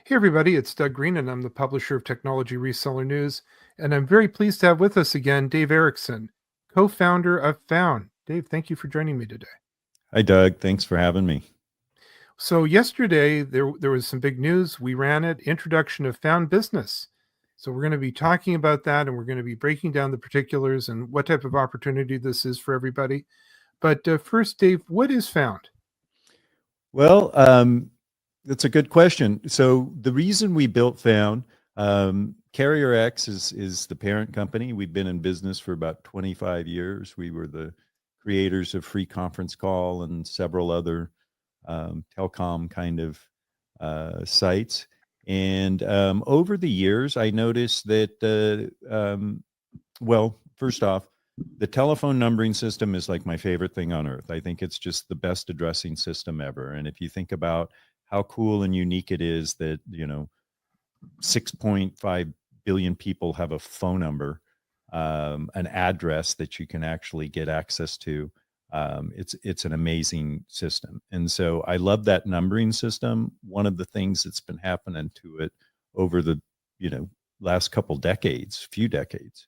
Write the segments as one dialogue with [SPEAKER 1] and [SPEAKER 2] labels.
[SPEAKER 1] Hey, everybody, it's Doug Green, and I'm the publisher of Technology Reseller News. And I'm very pleased to have with us again Dave Erickson, co founder of Phound. Dave, thank you for joining me today.
[SPEAKER 2] Hi, Doug. Thanks for having me.
[SPEAKER 1] So, yesterday there was some big news. We ran it, introduction of Phound Business. So, we're going to be talking about that and we're going to be breaking down the particulars and what type of opportunity this is for everybody. But first, Dave, what is Phound?
[SPEAKER 2] Well, that's a good question. So the reason we built Phound, CarrierX is the parent company. We've been in business for about 25 years. We were the creators of Free Conference Call and several other telecom kind of sites. And over the years, I noticed that, well, first off, the telephone numbering system is like my favorite thing on earth. I think it's just the best addressing system ever. And if you think about how cool and unique it is that, 6.5 billion people have a phone number, an address that you can actually get access to. It's an amazing system. And so I love that numbering system. One of the things that's been happening to it over the, last few decades,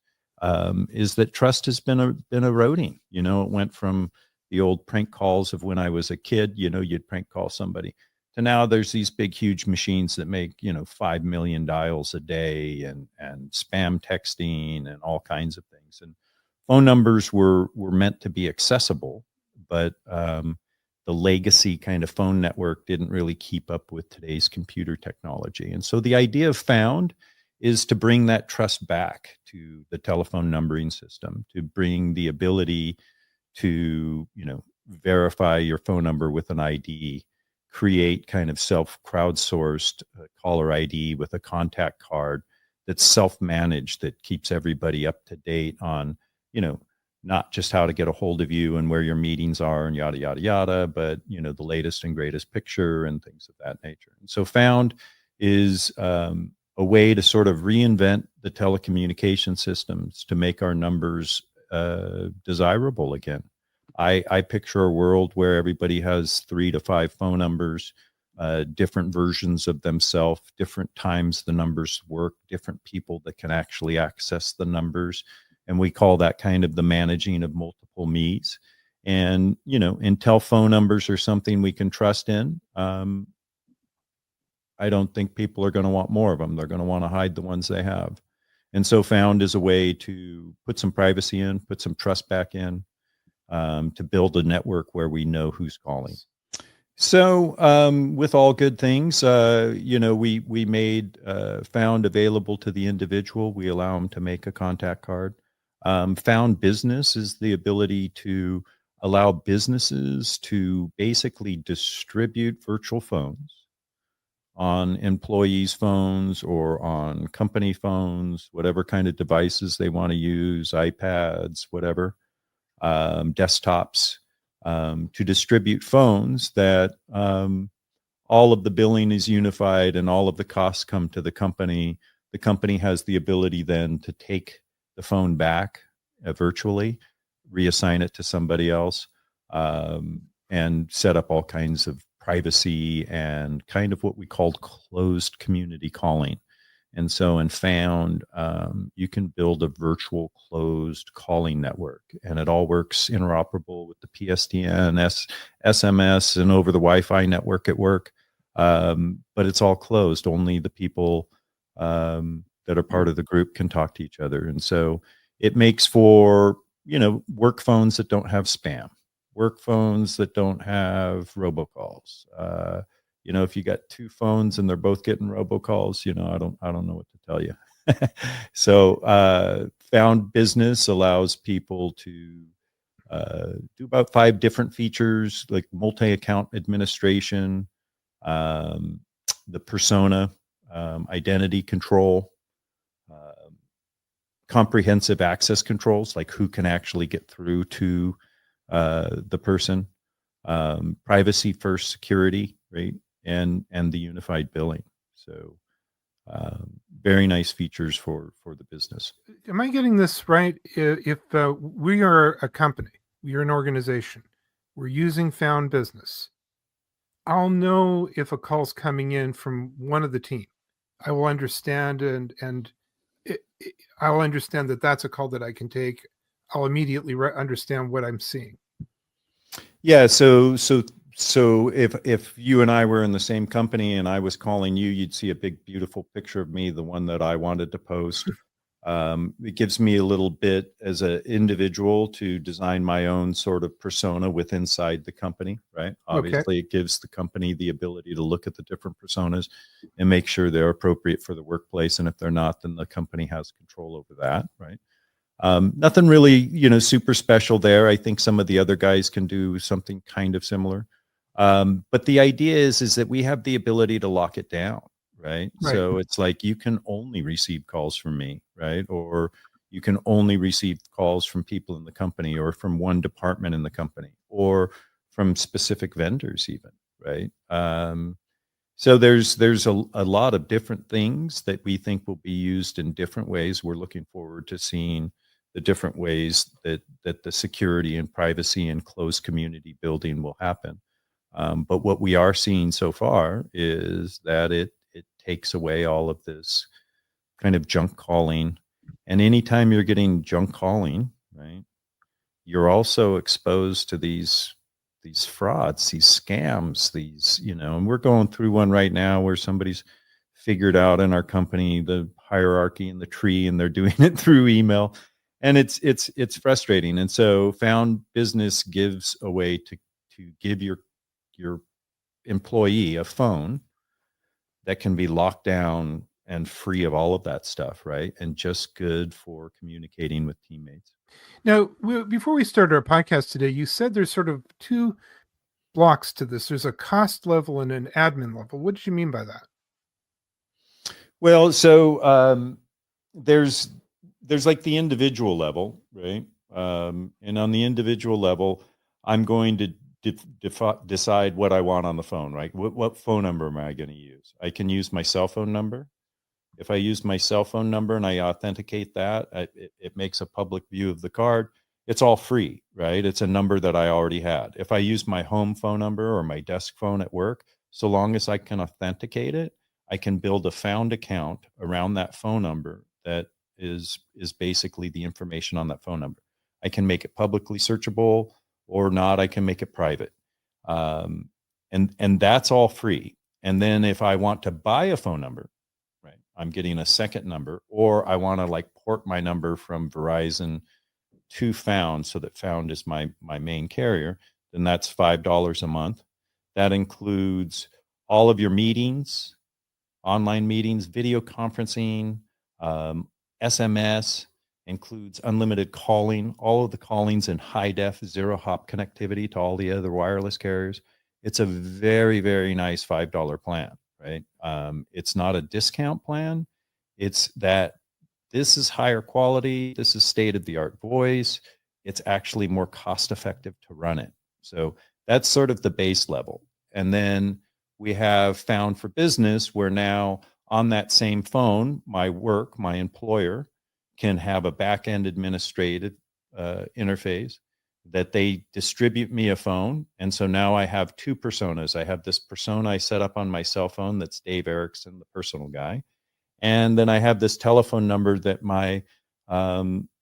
[SPEAKER 2] is that trust has been eroding. It went from the old prank calls of when I was a kid. You'd prank call somebody, to now there's these big, huge machines that make 5 million dials a day, and spam texting and all kinds of things. And phone numbers were meant to be accessible, but the legacy kind of phone network didn't really keep up with today's computer technology. And so the idea of Phound is to bring that trust back to the telephone numbering system, to bring the ability to, verify your phone number with an ID, create kind of crowdsourced caller ID with a contact card that's self-managed, that keeps everybody up to date on, not just how to get a hold of you and where your meetings are and yada, yada, yada, but, the latest and greatest picture and things of that nature. And so Phound is a way to sort of reinvent the telecommunication systems to make our numbers desirable again. I picture a world where everybody has 3 to 5 phone numbers, different versions of themselves, different times the numbers work, different people that can actually access the numbers. And we call that kind of the managing of multiple me's. And, until phone numbers are something we can trust in, I don't think people are going to want more of them. They're going to want to hide the ones they have. And so Phound is a way to put some privacy in, put some trust back in, to build a network where we know who's calling. So with all good things, we made Phound available to the individual. We allow them to make a contact card. Phound Business is the ability to allow businesses to basically distribute virtual phones on employees' phones or on company phones, whatever kind of devices they want to use, iPads, whatever, desktops, to distribute phones that all of the billing is unified and all of the costs come to the company. The company has the ability then to take the phone back virtually, reassign it to somebody else, and set up all kinds of privacy and kind of what we called closed community calling. And so in Phound, you can build a virtual closed calling network, and it all works interoperable with the PSTN, SMS, and over the Wi-Fi network at work. But it's all closed. Only the people that are part of the group can talk to each other. And so it makes for, work phones that don't have spam, work phones that don't have robocalls. If you got 2 phones and they're both getting robocalls, I don't know what to tell you. So Phound Business allows people to do about 5 different features, like multi-account administration, the persona, identity control, comprehensive access controls, like who can actually get through to the person, privacy first security, right? And the unified billing. So very nice features for the business.
[SPEAKER 1] Am I getting this right? If we are a company, we are an organization, we're using Phound Business, I'll know if a call's coming in from one of the team, I will understand, I'll understand that that's a call that I can take. I'll immediately understand what I'm seeing.
[SPEAKER 2] Yeah. So if you and I were in the same company and I was calling you, you'd see a big, beautiful picture of me, the one that I wanted to post. It gives me a little bit as an individual to design my own sort of persona with inside the company, right?
[SPEAKER 1] Okay.
[SPEAKER 2] Obviously, it gives the company the ability to look at the different personas and make sure they're appropriate for the workplace. And if they're not, then the company has control over that, right? Nothing really, super special there. I think some of the other guys can do something kind of similar. But the idea is that we have the ability to lock it down, right?
[SPEAKER 1] Right.
[SPEAKER 2] So it's like you can only receive calls from me, right? Or you can only receive calls from people in the company or from one department in the company or from specific vendors even, right? So there's a lot of different things that we think will be used in different ways. We're looking forward to seeing the different ways that the security and privacy and closed community building will happen. But what we are seeing so far is that it takes away all of this kind of junk calling. And anytime you're getting junk calling, right, you're also exposed to these frauds, these scams, and we're going through one right now where somebody's figured out in our company the hierarchy and the tree, and they're doing it through email, and it's frustrating. And so, Found Business gives a way to give your employee a phone that can be locked down and free of all of that stuff, right? And just good for communicating with teammates.
[SPEAKER 1] Now, before we started our podcast today, you said there's sort of two blocks to this. There's a cost level and an admin level. What did you mean by that?
[SPEAKER 2] Well, so there's like the individual level, right? And on the individual level, I'm going to decide what I want on the phone, right? What phone number am I going to use? I can use my cell phone number. If I use my cell phone number and I authenticate that, it makes a public view of the card. It's all free, right? It's a number that I already had. If I use my home phone number or my desk phone at work, so long as I can authenticate it, I can build a Found account around that phone number that is basically the information on that phone number. I can make it publicly searchable or not. I can make it private, um, and that's all free. And then if I want to buy a phone number, right, I'm getting a second number, or I want to like port my number from Verizon to Found so that Found is my main carrier, then that's $5 a month. That includes all of your meetings, online meetings, video conferencing, um, SMS, includes unlimited calling, all of the callings in high def, zero hop connectivity to all the other wireless carriers. It's a very, very nice $5 plan, right? It's not a discount plan. It's that this is higher quality. This is state of the art voice. It's actually more cost effective to run it. So that's sort of the base level. And then we have Found for Business, where now on that same phone, my employer can have a back end administrative interface that they distribute me a phone. And so now I have two personas. I have this persona I set up on my cell phone that's Dave Erickson, the personal guy. And then I have this telephone number that my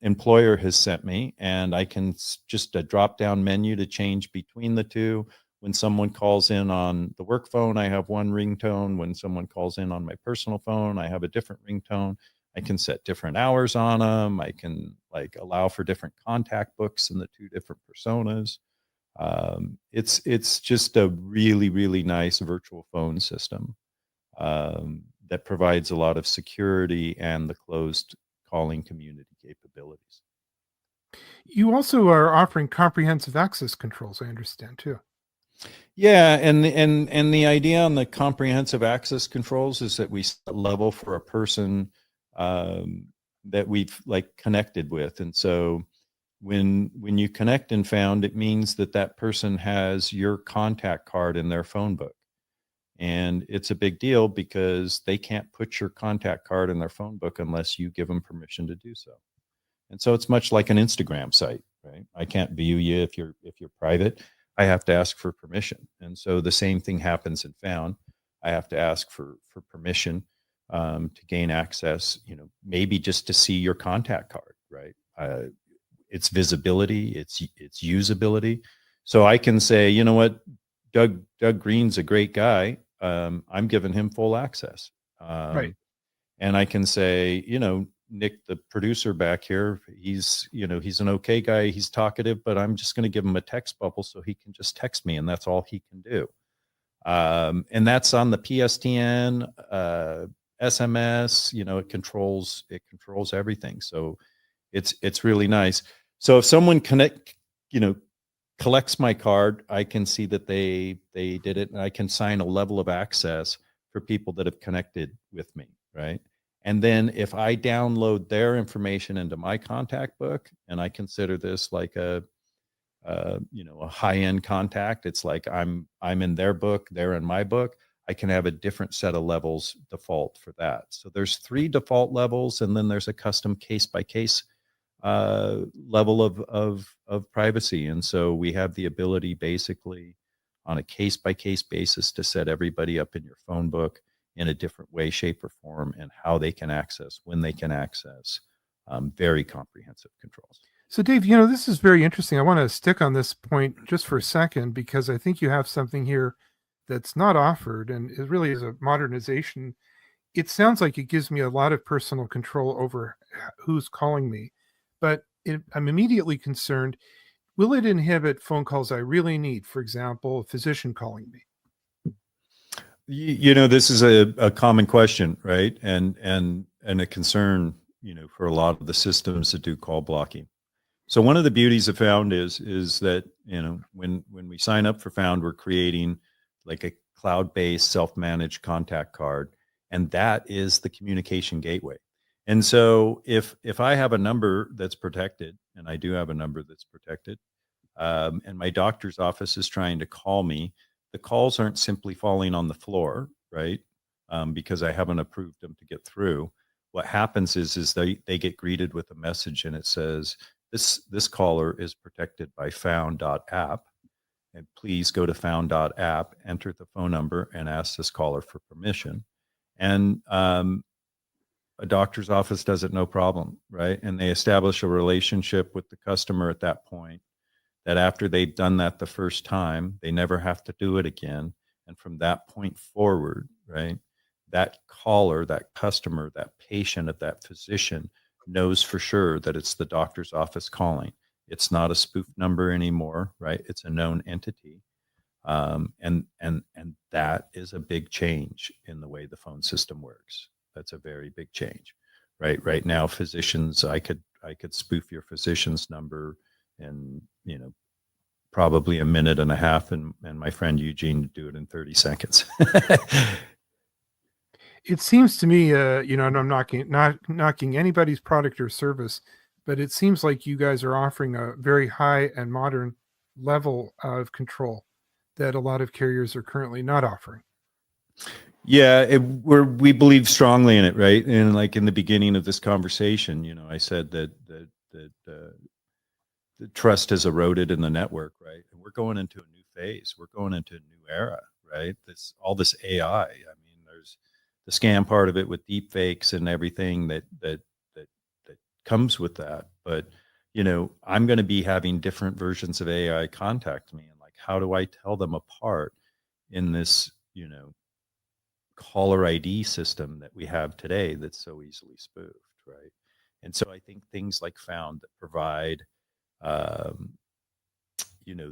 [SPEAKER 2] employer has sent me, and I can just a drop down menu to change between the two. When someone calls in on the work phone, I have one ringtone. When someone calls in on my personal phone, I have a different ringtone. I can set different hours on them. I can like allow for different contact books in the two different personas. It's just a really, really nice virtual phone system that provides a lot of security and the closed calling community capabilities.
[SPEAKER 1] You also are offering comprehensive access controls, I understand too.
[SPEAKER 2] Yeah, and the idea on the comprehensive access controls is that we set level for a person that we've like connected with, and so when you connect and Found, it means that that person has your contact card in their phone book. And it's a big deal because they can't put your contact card in their phone book unless you give them permission to do so. And so it's much like an Instagram site, right? I can't view you if you're private. I have to ask for permission. And so the same thing happens in Found. I have to ask for permission to gain access, maybe just to see your contact card, right? It's visibility, it's usability. So I can say, you know what, Doug Green's a great guy. I'm giving him full access.
[SPEAKER 1] Right.
[SPEAKER 2] And I can say, Nick, the producer back here, he's an okay guy. He's talkative, but I'm just going to give him a text bubble so he can just text me, and that's all he can do. And that's on the PSTN, SMS. It controls everything. So it's really nice. So if someone collects my card, I can see that they did it, and I can sign a level of access for people that have connected with me, right? And then if I download their information into my contact book, and I consider this like a high-end contact, it's like I'm in their book, they're in my book. I can have a different set of levels default for that. So there's 3 default levels, and then there's a custom case-by-case level of privacy. And so we have the ability basically on a case-by-case basis to set everybody up in your phone book in a different way, shape, or form, and how they can access, when they can access. Very comprehensive controls.
[SPEAKER 1] So, Dave, this is very interesting. I want to stick on this point just for a second, because I think you have something here that's not offered, and it really is a modernization. It sounds like it gives me a lot of personal control over who's calling me, but I'm immediately concerned, will it inhibit phone calls I really need? For example, a physician calling me.
[SPEAKER 2] This is a common question, right? And a concern, for a lot of the systems that do call blocking. So one of the beauties of Phound is that, when we sign up for Phound, we're creating like a cloud-based self-managed contact card, and that is the communication gateway. And so if I have a number that's protected, and I do have a number that's protected, and my doctor's office is trying to call me, the calls aren't simply falling on the floor, right? Because I haven't approved them to get through. What happens is they get greeted with a message, and it says, this caller is protected by Phound.app, and please go to Phound.app, enter the phone number, and ask this caller for permission. And a doctor's office does it no problem, right? And they establish a relationship with the customer at that point, that after they've done that the first time, they never have to do it again. And from that point forward, right, that caller, that customer, that patient of that physician knows for sure that it's the doctor's office calling. It's not a spoof number anymore, right? It's a known entity. And that is a big change in the way the phone system works. That's a very big change, right? Right now, physicians, I could spoof your physician's number in, probably a minute and a half, and my friend Eugene would do it in 30 seconds.
[SPEAKER 1] It seems to me, and I'm not knocking anybody's product or service, but it seems like you guys are offering a very high and modern level of control that a lot of carriers are currently not offering.
[SPEAKER 2] Yeah, we believe strongly in it, right? And like in the beginning of this conversation, I said that the trust has eroded in the network, right? And we're going into a new phase. We're going into a new era, right? All this AI. I mean, there's the scam part of it with deep fakes and everything that comes with that. But I'm going to be having different versions of AI contact me, and like, how do I tell them apart in this, caller ID system that we have today that's so easily spoofed, right? And so I think things like Phound that provide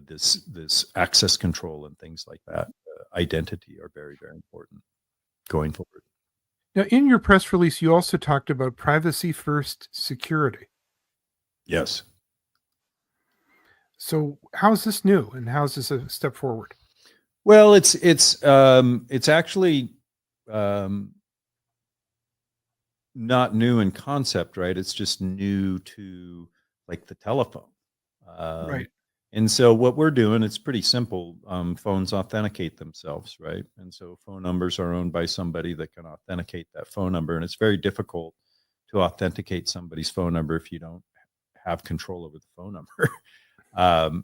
[SPEAKER 2] this access control and things like that, identity, are very, very important going forward.
[SPEAKER 1] Now, in your press release, you also talked about privacy first security.
[SPEAKER 2] Yes.
[SPEAKER 1] So how is this new, and how is this a step forward?
[SPEAKER 2] Well, it's actually not new in concept, right? It's just new to like the telephone.
[SPEAKER 1] Right.
[SPEAKER 2] And so what we're doing, it's pretty simple. Phones authenticate themselves, right? And so phone numbers are owned by somebody that can authenticate that phone number. And it's very difficult to authenticate somebody's phone number if you don't have control over the phone number.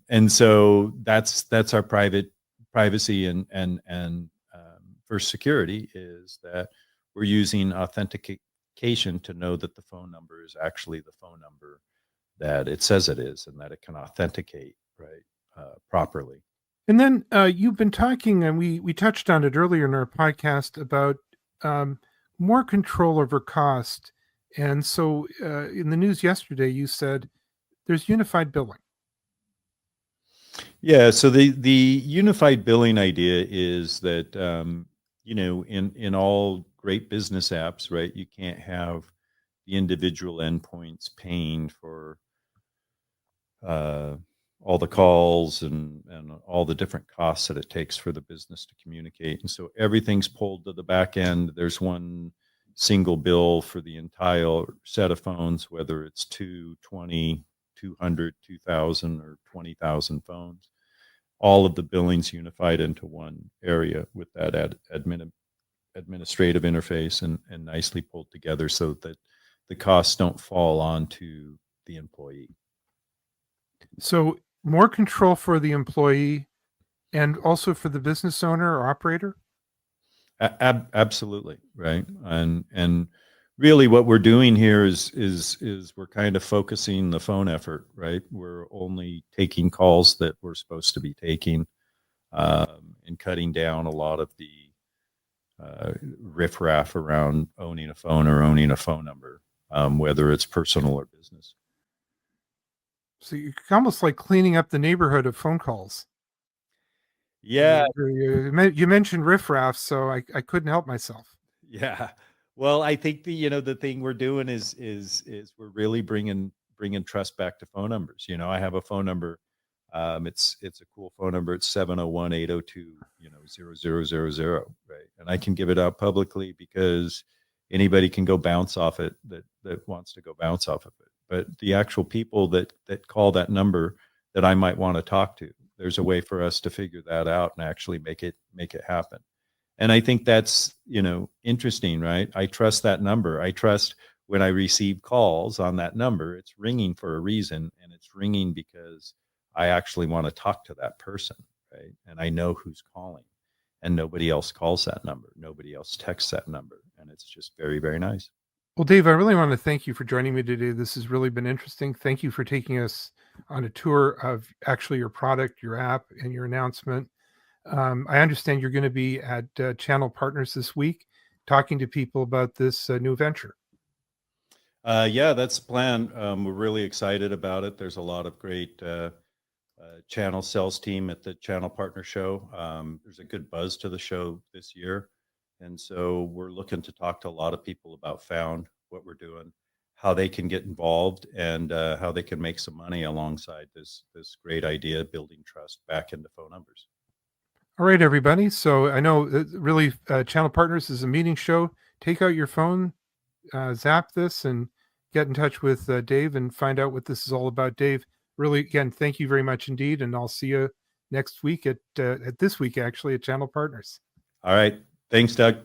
[SPEAKER 2] And so that's our privacy and first security, is that we're using authentication to know that the phone number is actually the phone number that it says it is, and that it can authenticate properly.
[SPEAKER 1] And then you've been talking, and we touched on it earlier in our podcast about more control over cost. And so in the news yesterday, you said there's unified billing.
[SPEAKER 2] Yeah. So the unified billing idea is that in all great business apps, right, you can't have the individual endpoints paying for all the calls and all the different costs that it takes for the business to communicate. And so everything's pulled to the back end. There's one single bill for the entire set of phones, whether it's 20, 200, 2,000, or 20,000 phones. All of the billings unified into one area with that administrative interface and nicely pulled together so that the costs don't fall onto the employee.
[SPEAKER 1] So more control for the employee and also for the business owner or operator.
[SPEAKER 2] Absolutely, right. And really what we're doing here is we're kind of focusing the phone effort, right? We're only taking calls that we're supposed to be taking, and cutting down a lot of the riffraff around owning a phone or owning a phone number, whether it's personal or business.
[SPEAKER 1] So you're almost like cleaning up the neighborhood of phone calls.
[SPEAKER 2] Yeah.
[SPEAKER 1] You mentioned riffraff, so I couldn't help myself.
[SPEAKER 2] Yeah. Well, I think the thing we're doing is we're really bringing trust back to phone numbers. I have a phone number. It's a cool phone number. It's 701-802, 0000, right? And I can give it out publicly because anybody can go bounce off it that wants to go bounce off of it. But the actual people that call that number that I might want to talk to, there's a way for us to figure that out and actually make it happen. And I think that's, interesting, right? I trust that number. I trust when I receive calls on that number, it's ringing for a reason, and it's ringing because I actually want to talk to that person, right? And I know who's calling, and nobody else calls that number. Nobody else texts that number. And it's just very, very nice.
[SPEAKER 1] Well, Dave, I really want to thank you for joining me today. This has really been interesting. Thank you for taking us on a tour of actually your product, your app, and your announcement. I understand you're going to be at Channel Partners this week talking to people about this new venture.
[SPEAKER 2] Yeah, that's the plan. We're really excited about it. There's a lot of great channel sales team at the Channel Partner Show. There's a good buzz to the show this year. And so we're looking to talk to a lot of people about Phound, what we're doing, how they can get involved, and how they can make some money alongside this great idea, building trust back into phone numbers.
[SPEAKER 1] All right, everybody. So I know really Channel Partners is a meeting show. Take out your phone, zap this, and get in touch with Dave and find out what this is all about. Dave, really, again, thank you very much indeed. And I'll see you next week at this week, actually, at Channel Partners.
[SPEAKER 2] All right. Thanks, Doug.